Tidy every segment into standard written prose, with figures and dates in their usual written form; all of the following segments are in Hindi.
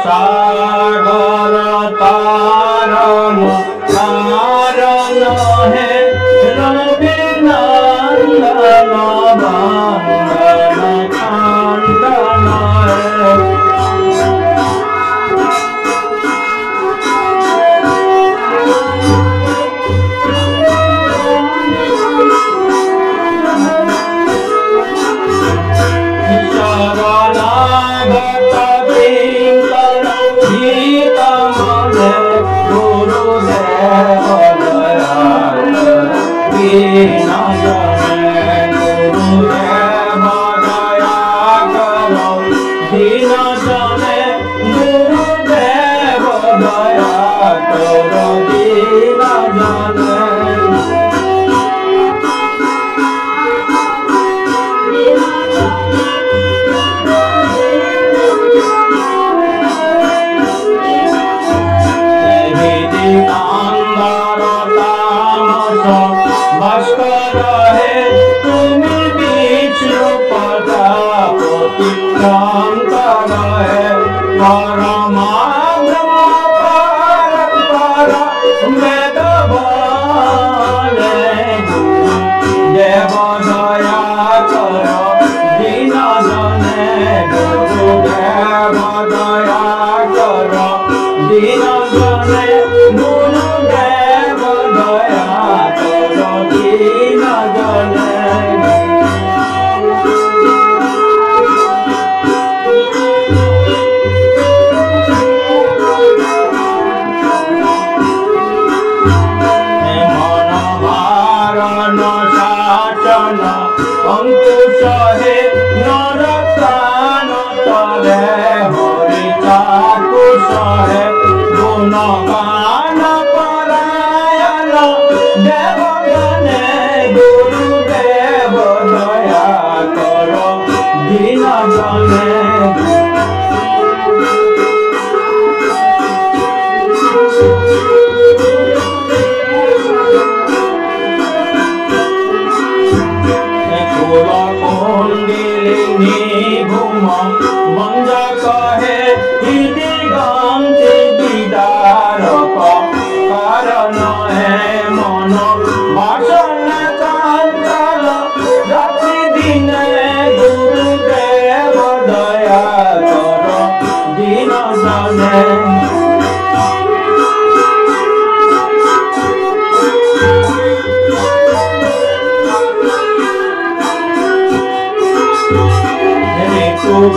सागर तारण तारण है रविनंदन वंदन खंडन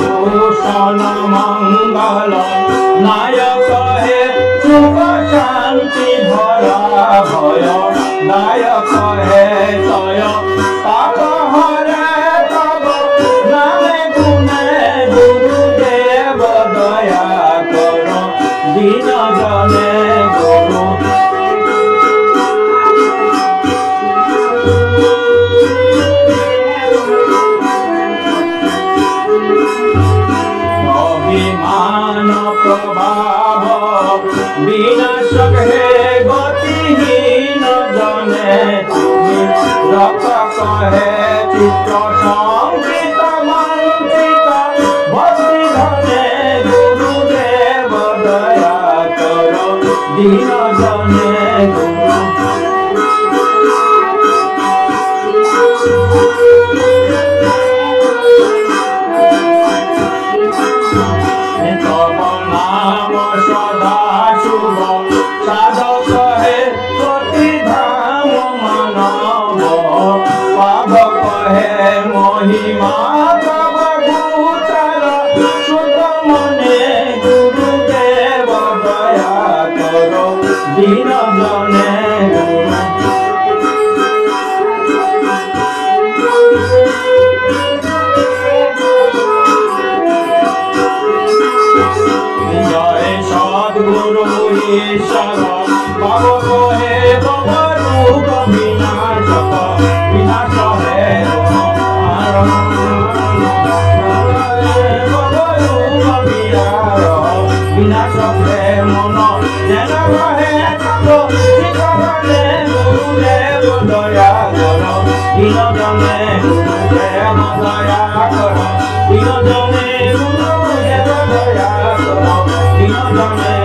भूषण मंगल नायक है सुख शांति भरा भय नायक है तय ताप हरे तब नामे गुणे गुरुदेव दया करो दीन जने गुरु प्रभाव विनाशक है गतिहीन जने तुम्हें रक्षक है चित्र संकृत मंत्रित भक्ति धने गुरुदेव दया करो दीन जने गुरु महिमा तब भूतर सुत मने गुरुदेव दया करो दीन जने जय सद्गुरु ईश्वर भव हे भव रूप विनाशक विनाश है विनाशक है मन जन रहे तब शिखरने गुरुदेव दया करो दीन जने गुरुदेव दया करो दीन जने गुरुदेव दया জনে